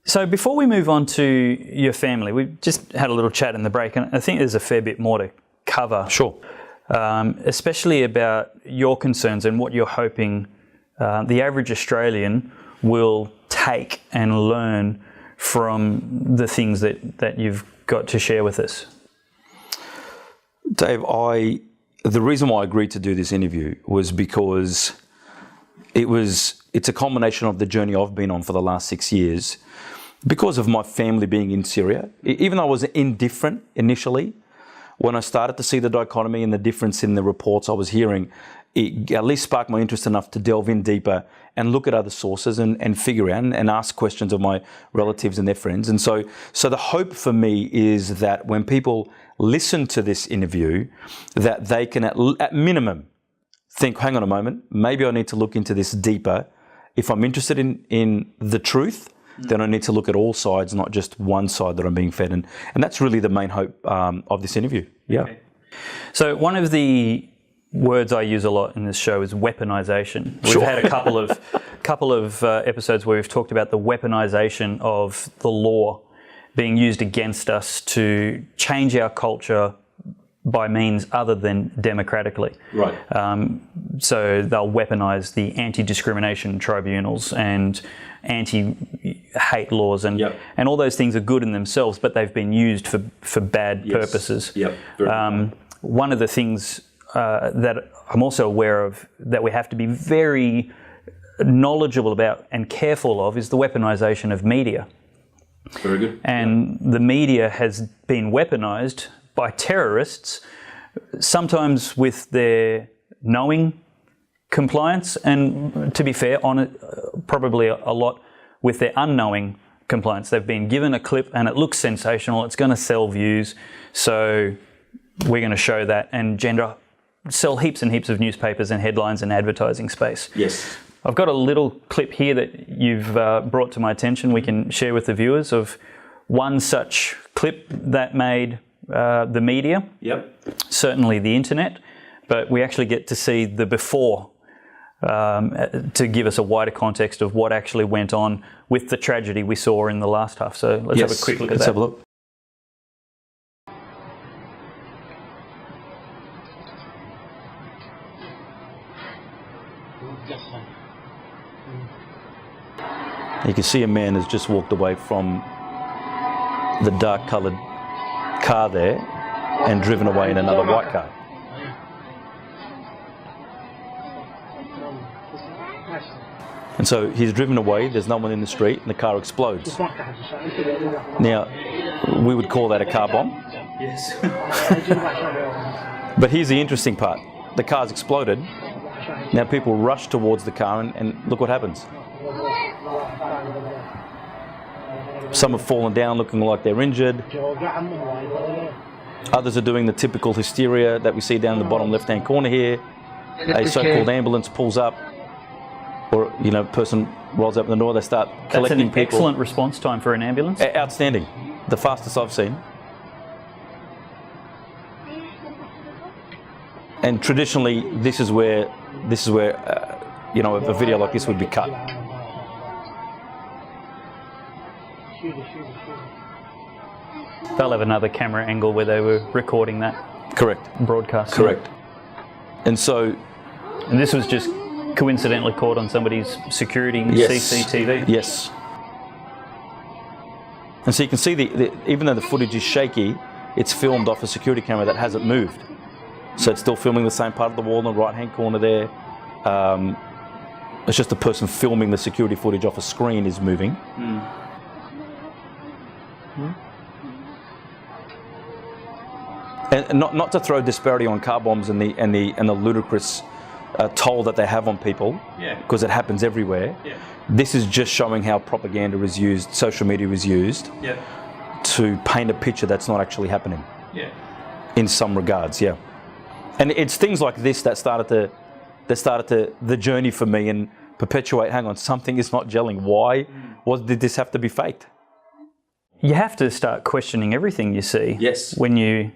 So before we move on to your family, we just had a little chat in the break, and I think there's a fair bit more to cover. Sure. Especially about your concerns and what you're hoping the average Australian will take and learn from the things that you've got to share with us. Dave, the reason why I agreed to do this interview was because it's a combination of the journey I've been on for the last 6 years. Because of my family being in Syria, even though I was indifferent initially, when I started to see the dichotomy and the difference in the reports I was hearing, it at least sparked my interest enough to delve in deeper and look at other sources and figure out and ask questions of my relatives and their friends. And so the hope for me is that when people listen to this interview, that they can at minimum think, hang on a moment, maybe I need to look into this deeper. If I'm interested in the truth, then I need to look at all sides, not just one side that I'm being fed. And that's really the main hope of this interview. Yeah. Okay. So one of the words I use a lot in this show is weaponization. We've had a couple of episodes where we've talked about the weaponization of the law being used against us to change our culture by means other than democratically. Right. So they'll weaponize the anti-discrimination tribunals and anti-hate laws, and all those things are good in themselves, but they've been used for bad purposes. Yep. One of the things that I'm also aware of that we have to be very knowledgeable about and careful of is the weaponization of media. Very good. And the media has been weaponized by terrorists, sometimes with their knowing compliance, and to be fair, on it, probably a lot with their unknowing compliance. They've been given a clip and it looks sensational, it's going to sell views, so we're going to show that and sell heaps and heaps of newspapers and headlines and advertising space. Yes. I've got a little clip here that you've brought to my attention we can share with the viewers of one such clip that made the media, certainly the internet, but we actually get to see the before to give us a wider context of what actually went on with the tragedy we saw in the last half. So let's have a quick look at that. Let's have a look. You can see a man has just walked away from the dark coloured car there and driven away in another white car. And so he's driven away, there's no one in the street, and the car explodes. Now, we would call that a car bomb. Yes. But here's the interesting part. The car's exploded. Now people rush towards the car and look what happens. Some have fallen down looking like they're injured. Others are doing the typical hysteria that we see down in the bottom left-hand corner here. A so-called ambulance pulls up, or person rolls open the door, they start collecting people. That's an excellent response time for an ambulance. Outstanding. The fastest I've seen. And traditionally, this is where a video like this would be cut. They'll have another camera angle where they were recording that. Correct. Broadcast. Correct. And this was just coincidentally caught on somebody's security CCTV. Yes. And so you can see even though the footage is shaky, it's filmed off a security camera that hasn't moved. So it's still filming the same part of the wall in the right-hand corner there. It's just the person filming the security footage off a screen is moving. And not to throw disparity on car bombs and the ludicrous toll that they have on people, because it happens everywhere. This is just showing how propaganda is used, social media is used, to paint a picture that's not actually happening. In some regards, And it's things like this that started the journey for me and perpetuate. Hang on, something is not gelling. Why? Did this have to be faked? You have to start questioning everything you see. Yes. When you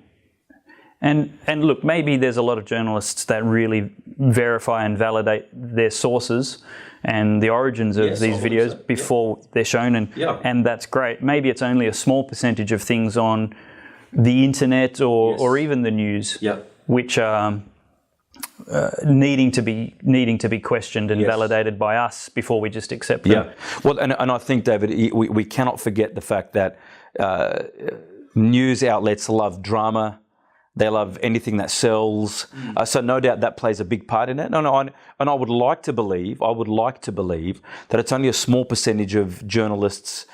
And look, maybe there's a lot of journalists that really verify and validate their sources and the origins of these videos before they're shown, and that's great. Maybe it's only a small percentage of things on the internet or even the news which are needing to be questioned and validated by us before we just accept them. Well, and I think, David, we cannot forget the fact that news outlets love drama. They love anything that sells. So no doubt that plays a big part in it. And I would like to believe that it's only a small percentage of journalists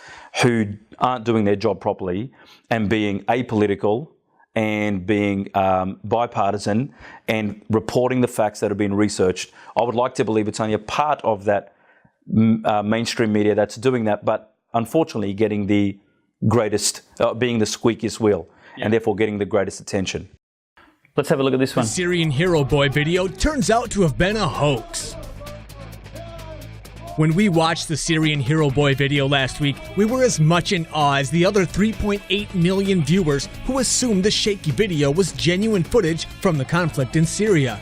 who aren't doing their job properly and being apolitical and being bipartisan and reporting the facts that have been researched. I would like to believe it's only a part of that mainstream media that's doing that, but unfortunately getting the greatest, being the squeakiest wheel, and therefore getting the greatest attention. Let's have a look at this one. The Syrian Hero Boy video turns out to have been a hoax. When we watched the Syrian Hero Boy video last week, we were as much in awe as the other 3.8 million viewers who assumed the shaky video was genuine footage from the conflict in Syria.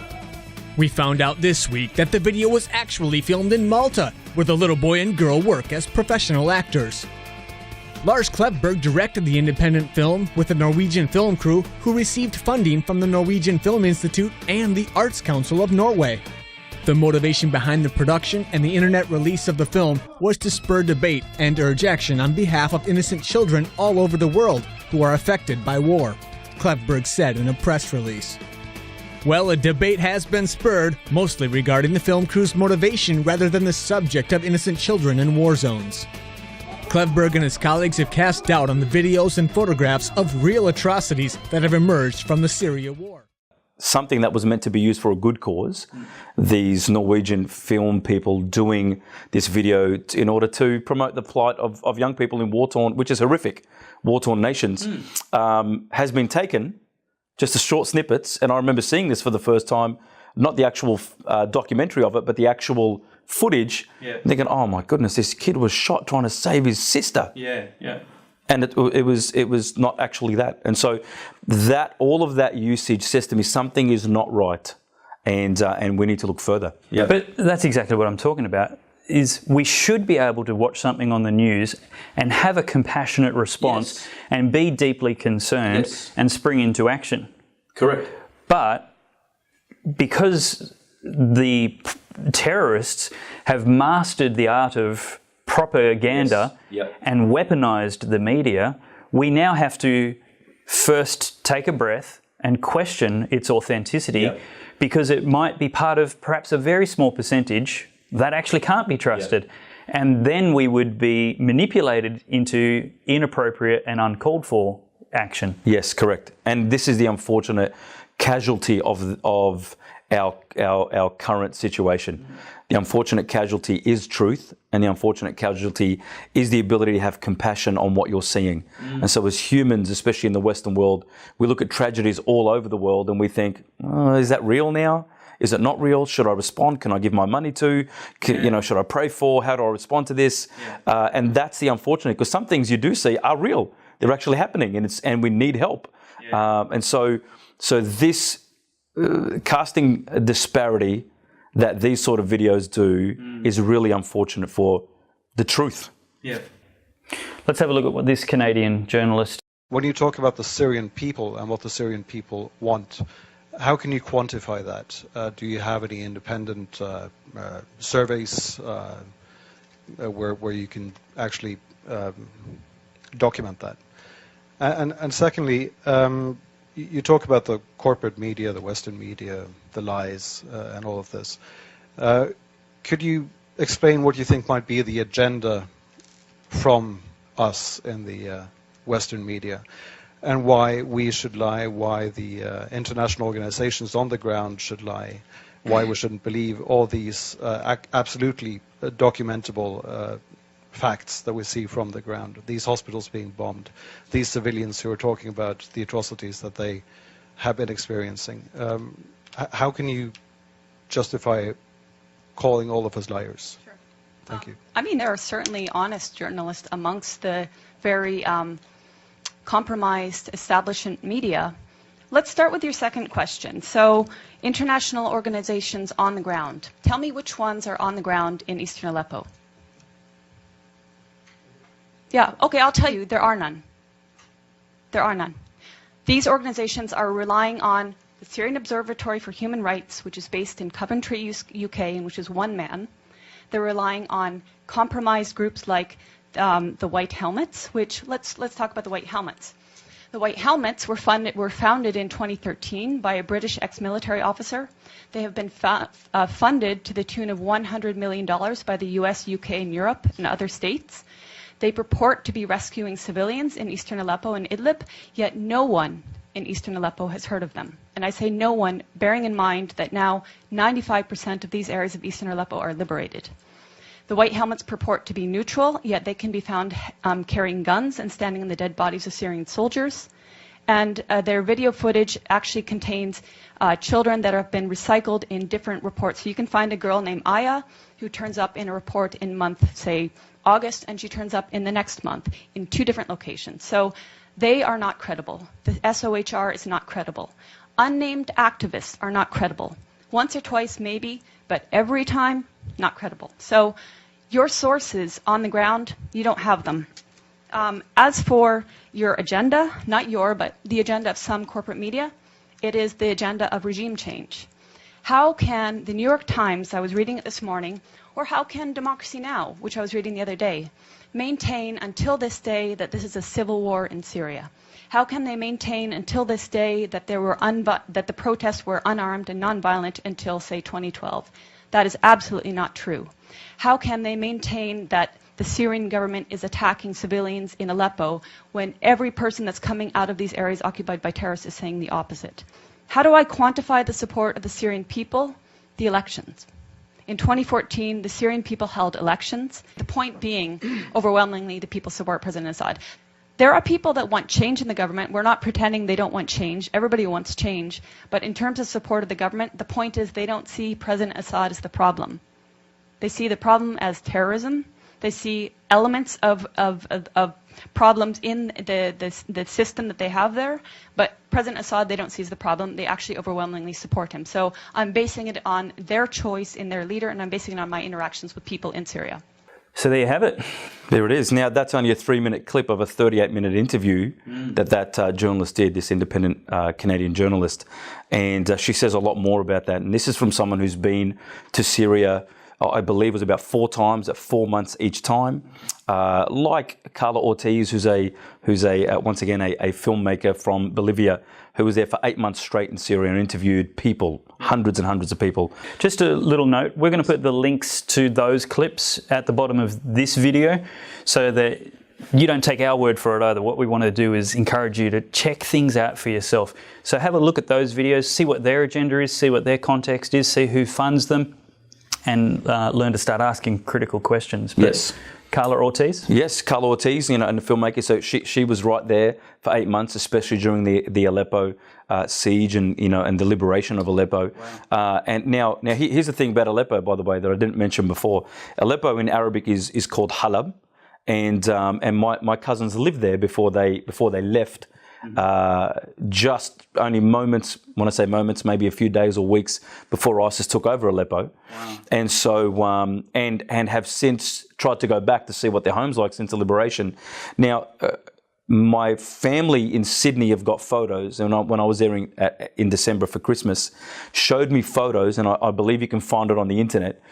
We found out this week that the video was actually filmed in Malta, where the little boy and girl work as professional actors. Lars Klevberg directed the independent film with a Norwegian film crew who received funding from the Norwegian Film Institute and the Arts Council of Norway. The motivation behind the production and the internet release of the film was to spur debate and urge action on behalf of innocent children all over the world who are affected by war, Klevberg said in a press release. Well, a debate has been spurred, mostly regarding the film crew's motivation rather than the subject of innocent children in war zones. Klevberg and his colleagues have cast doubt on the videos and photographs of real atrocities that have emerged from the Syria war. Something that was meant to be used for a good cause, these Norwegian film people doing this video in order to promote the plight of young people in war-torn, which is horrific, war-torn nations, has been taken, just a short snippets, and I remember seeing this for the first time, not the actual documentary of it, but the actual footage, thinking, oh my goodness, this kid was shot trying to save his sister. And it was not actually that. And so that all of that usage says to me something is not right, and we need to look further. But that's exactly what I'm talking about. Is we should be able to watch something on the news and have a compassionate response and be deeply concerned and spring into action. Correct. But because the terrorists have mastered the art of propaganda and weaponized the media, we now have to first take a breath and question its authenticity, because it might be part of perhaps a very small percentage that actually can't be trusted. And then we would be manipulated into inappropriate and uncalled for action. Yes, correct. And this is the unfortunate casualty of our current situation. The unfortunate casualty is truth, and the unfortunate casualty is the ability to have compassion on what you're seeing. And so as humans, especially in the Western world, we look at tragedies all over the world and we think, oh, is that real now? Is it not real? Should I respond? Can I give my money to? Should I pray for? How do I respond to this? And that's the unfortunate, because some things you do see are real. They're actually happening, and we need help. And so this casting a disparity that these sort of videos do is really unfortunate for the truth. Let's have a look at what this Canadian journalist... When you talk about the Syrian people and what the Syrian people want, how can you quantify that? Do you have any independent surveys where you can actually document that? And secondly, you talk about the corporate media, the Western media, the lies, and all of this. Could you explain what you think might be the agenda from us in the Western media, and why we should lie, why the international organizations on the ground should lie, why we shouldn't believe all these absolutely documentable facts that we see from the ground, these hospitals being bombed, these civilians who are talking about the atrocities that they have been experiencing. How can you justify calling all of us liars? Sure. Thank you. I mean, there are certainly honest journalists amongst the very compromised establishment media. let's start with your second question. So, international organizations on the ground. Tell me which ones are on the ground in eastern Aleppo. Yeah, okay, I'll tell you, there are none. There are none. These organizations are relying on the Syrian Observatory for Human Rights, which is based in Coventry, UK, and which is one man. They're relying on compromised groups like the White Helmets, which, let's talk about the White Helmets. The White Helmets were founded in 2013 by a British ex-military officer. They have been funded to the tune of $100 million by the US, UK, and Europe and other states. They purport to be rescuing civilians in eastern Aleppo and Idlib, yet no one in eastern Aleppo has heard of them. And I say no one, bearing in mind that now 95% of these areas of eastern Aleppo are liberated. The White Helmets purport to be neutral, yet they can be found carrying guns and standing on the dead bodies of Syrian soldiers. And their video footage actually contains children that have been recycled in different reports. So you can find a girl named Aya who turns up in a report in month, say, August, and she turns up in the next month in 2 different locations. So they are not credible. The SOHR is not credible. Unnamed activists are not credible. Once or twice, maybe, but every time, not credible. So your sources on the ground, you don't have them. As for your agenda, not your, but the agenda of some corporate media, it is the agenda of regime change. How can the New York Times, I was reading it this morning, or how can Democracy Now!, which I was reading the other day, maintain until this day that this is a civil war in Syria? How can they maintain until this day that that the protests were unarmed and nonviolent until, say, 2012? That is absolutely not true. How can they maintain that the Syrian government is attacking civilians in Aleppo when every person that's coming out of these areas occupied by terrorists is saying the opposite? How do I quantify the support of the Syrian people? The elections. In 2014, the Syrian people held elections. The point being, overwhelmingly, the people support President Assad. There are people that want change in the government. We're not pretending they don't want change. Everybody wants change. But in terms of support of the government, the point is they don't see President Assad as the problem. They see the problem as terrorism. They see elements of problems in the system that they have there. But President Assad, they don't see as the problem. They actually overwhelmingly support him. So I'm basing it on their choice in their leader, and I'm basing it on my interactions with people in Syria. So there you have it. There it is. Now, that's only a 3-minute clip of a 38-minute interview that journalist did, this independent Canadian journalist. And she says a lot more about that. And this is from someone who's been to Syria, I believe it was about 4 times at 4 months each time. Like Carla Ortiz, who's once again a filmmaker from Bolivia, who was there for 8 months straight in Syria and interviewed people, hundreds and hundreds of people. Just a little note, we're going to put the links to those clips at the bottom of this video so that you don't take our word for it either. What we want to do is encourage you to check things out for yourself. So have a look at those videos, see what their agenda is, see what their context is, see who funds them, and learn to start asking critical questions. But yes. Carla Ortiz? Yes, Carla Ortiz, and the filmmaker. So she was right there for 8 months, especially during the Aleppo siege and and the liberation of Aleppo. Wow. And now here's the thing about Aleppo, by the way, that I didn't mention before. Aleppo in Arabic is called Halab, and my cousins lived there before they left. Just only moments, when I say moments, maybe a few days or weeks before ISIS took over Aleppo. Wow. And so, and have since tried to go back to see what their home's like since the liberation. Now, my family in Sydney have got photos, and when I was there in December for Christmas, showed me photos, and I believe you can find it on the internet,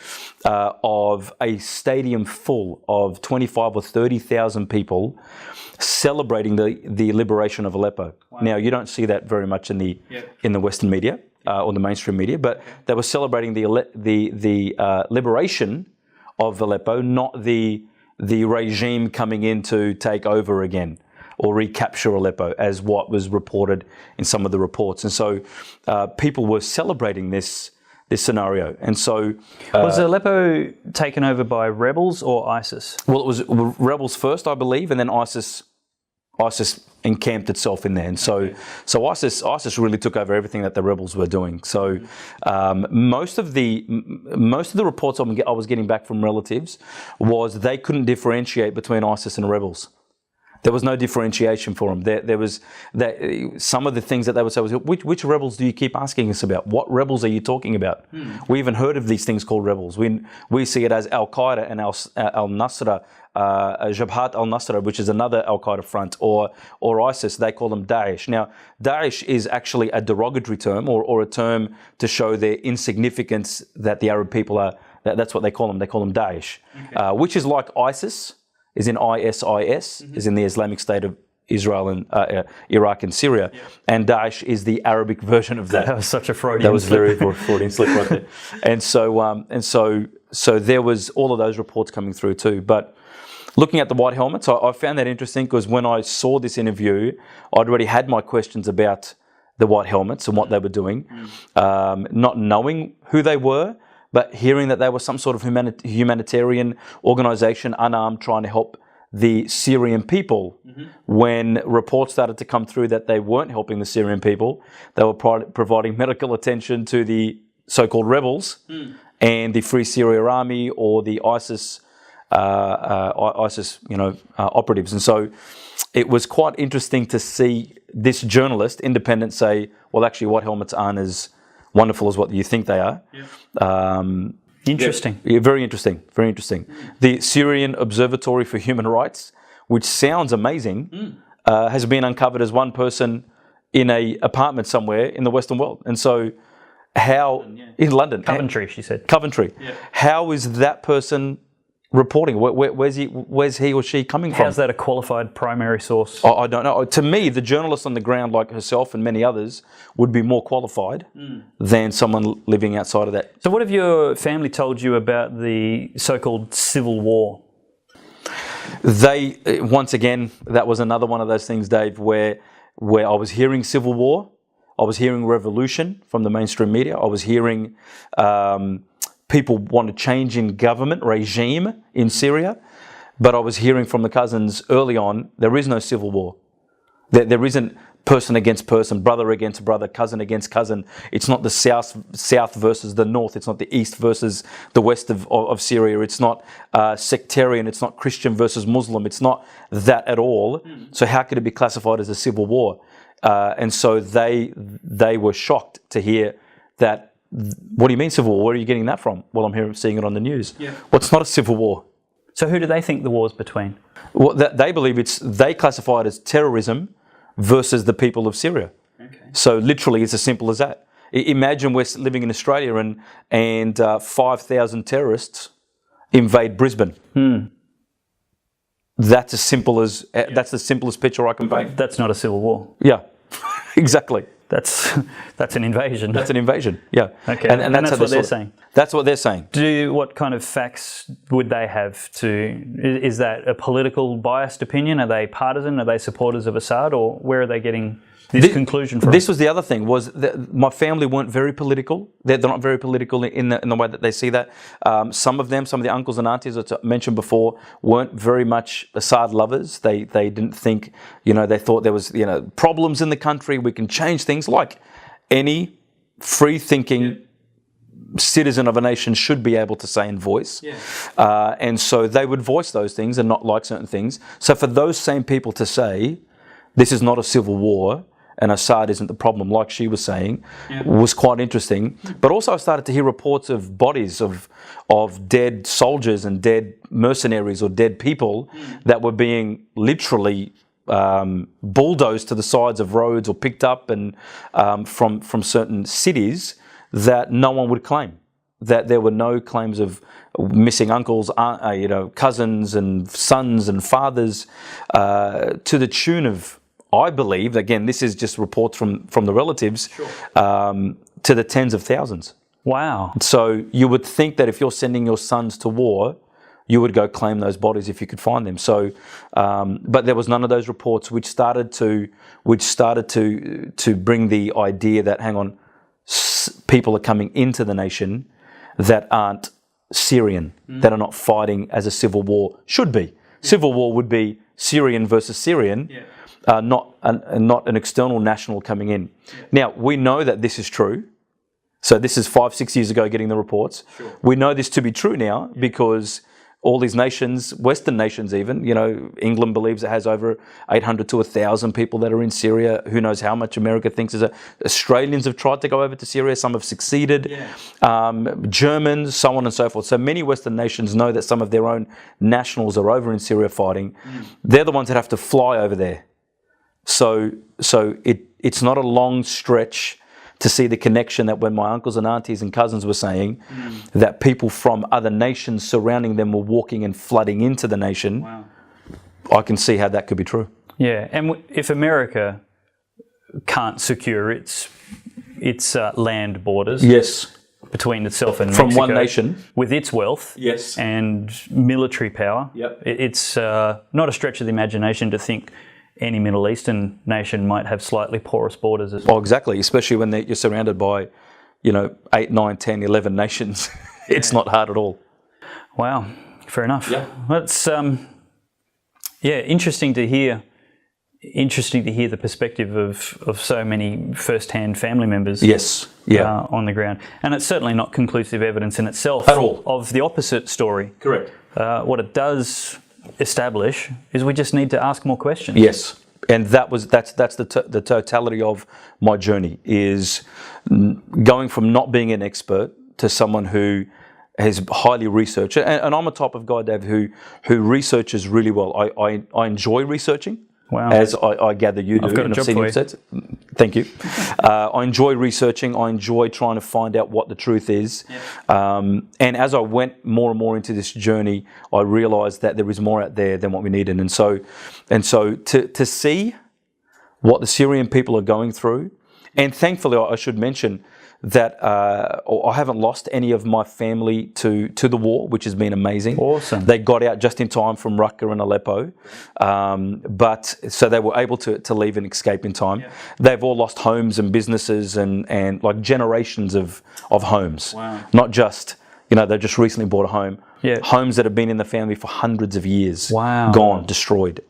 of a stadium full of 25 or 30,000 people celebrating the liberation of Aleppo. Wow. Now, you don't see that very much in the Western media or the mainstream media, but they were celebrating the liberation of Aleppo, not the regime coming in to take over again or recapture Aleppo, as what was reported in some of the reports. And so people were celebrating this scenario. And so was Aleppo taken over by rebels or ISIS? Well, it was rebels first, I believe, and then ISIS encamped itself in there. And so ISIS really took over everything that the rebels were doing. So most of the reports I was getting back from relatives was they couldn't differentiate between ISIS and rebels. There was no differentiation for them. There was some of the things that they would say was, which rebels do you keep asking us about? What rebels are you talking about? We even heard of these things called rebels. We see it as Al-Qaeda and Al-Nusra, Jabhat al-Nusra, which is another Al-Qaeda front, or ISIS. They call them Daesh. Now, Daesh is actually a derogatory term or a term to show their insignificance, that the Arab people are, that's what they call them. They call them Daesh, which is like ISIS, is in ISIS, is in the Islamic State of Israel and Iraq and Syria, and Daesh is the Arabic version of that. That was such a Freudian That was slip. very Freudian slip right there. And so there was all of those reports coming through too. But looking at the white helmets, I found that interesting because when I saw this interview, I'd already had my questions about the white helmets and what they were doing, not knowing who they were, but hearing that they were some sort of humanitarian organisation, unarmed, trying to help the Syrian people. When reports started to come through that they weren't helping the Syrian people, they were providing medical attention to the so-called rebels and the Free Syria Army or the ISIS, operatives. And so it was quite interesting to see this journalist, independent, say, well, actually, white helmets aren't as wonderful as what you think they are. Interesting. Yeah, very interesting. Very interesting. The Syrian Observatory for Human Rights, which sounds amazing, has been uncovered as one person in a apartment somewhere in the Western world. And so how, in London. Coventry, she said. Coventry. How is that person reporting? Where's he or she coming from? How's that a qualified primary source? I don't know. To me, the journalist on the ground, like herself and many others, would be more qualified than someone living outside of that. So what have your family told you about the so-called civil war? They, once again, that was another one of those things, Dave, where I was hearing civil war, I was hearing revolution from the mainstream media, I was hearing people want to change in government regime in Syria, but I was hearing from the cousins early on, there is no civil war. There isn't person against person, brother against brother, cousin against cousin. It's not the south versus the north. It's not the east versus the west of Syria. It's not sectarian. It's not Christian versus Muslim. It's not that at all. So how could it be classified as a civil war? And so they were shocked to hear that. What do you mean civil war? Where are you getting that from? Well, I'm seeing it on the news. Well, it's not a civil war. So who do they think the war's between? Well, they believe they classify it as terrorism versus the people of Syria. So literally, it's as simple as that. Imagine we're living in Australia and 5,000 terrorists invade Brisbane. That's as simple as that's the simplest picture I can paint. That's not a civil war. Yeah, exactly. That's an invasion. That's an invasion. Yeah. Okay. And that's what they're saying. That's what they're saying. What kind of facts would they have to? Is that a political biased opinion? Are they partisan? Are they supporters of Assad? Or where are they getting this conclusion from? This was the other thing, was that my family weren't very political. They're not very political in the way that they see that. Some of the uncles and aunties that I mentioned before, weren't very much Assad lovers. They didn't think, they thought there was, problems in the country. We can change things, like any free-thinking citizen of a nation should be able to say and voice. And so they would voice those things and not like certain things. So for those same people to say, this is not a civil war, and Assad isn't the problem, like she was saying, was quite interesting. But also I started to hear reports of bodies of dead soldiers and dead mercenaries or dead people that were being literally bulldozed to the sides of roads or picked up and from certain cities that no one would claim. That there were no claims of missing uncles, cousins and sons and fathers, to the tune of, I believe, again, this is just reports from the relatives, to the tens of thousands. Wow. So you would think that if you're sending your sons to war, you would go claim those bodies if you could find them. So, but there was none of those reports, which started to bring the idea that, hang on, people are coming into the nation that aren't Syrian, that are not fighting as a civil war should be. Civil war would be Syrian versus Syrian. Not an external national coming in. Now, we know that this is true. So this is 5-6 years ago getting the reports. We know this to be true now because all these nations, Western nations even, you know, England believes it has over 800 to 1,000 people that are in Syria. Who knows how much America thinks is Australians have tried to go over to Syria. Some have succeeded. Yeah. Germans, so on and so forth. So many Western nations know that some of their own nationals are over in Syria fighting. They're the ones that have to fly over there. So it's not a long stretch to see the connection that when my uncles and aunties and cousins were saying that people from other nations surrounding them were walking and flooding into the nation, I can see how that could be true. Yeah, and if America can't secure its land borders between itself and from Mexico, one nation with its wealth and military power, it's not a stretch of the imagination to think any Middle Eastern nation might have slightly porous borders as well. Oh, exactly, especially when you're surrounded by, 8, 9, 10, 11 nations. It's not hard at all. Wow, fair enough. Yeah. That's interesting to hear. Interesting to hear the perspective of so many first-hand family members. On the ground, and it's certainly not conclusive evidence in itself at all of the opposite story. Correct. What it does establish is we just need to ask more questions. Yes, and that's the totality of my journey, is going from not being an expert to someone who has highly researched, and I'm a type of guy, Dave, who researches really well. I enjoy researching. Wow. As I gather you do. I've got a job for you. Thank you. I enjoy researching. I enjoy trying to find out what the truth is. And as I went more and more into this journey, I realised that there is more out there than what we needed. And so to see what the Syrian people are going through, and thankfully I should mention that I haven't lost any of my family to the war, which has been amazing. Awesome. They got out just in time from Raqqa and Aleppo, but so they were able to leave and escape in time. They've all lost homes and businesses and like generations of homes. Wow. Not just, they've just recently bought a home. Yeah. Homes that have been in the family for hundreds of years. Wow. Gone, destroyed.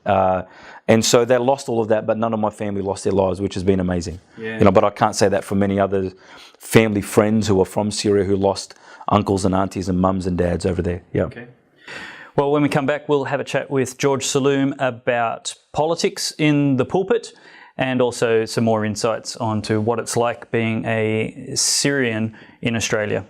And so they lost all of that, but none of my family lost their lives, which has been amazing. Yeah. But I can't say that for many other family friends who are from Syria who lost uncles and aunties and mums and dads over there. Yeah. Okay. Well, when we come back, we'll have a chat with George Salloum about politics in the pulpit, and also some more insights onto what it's like being a Syrian in Australia.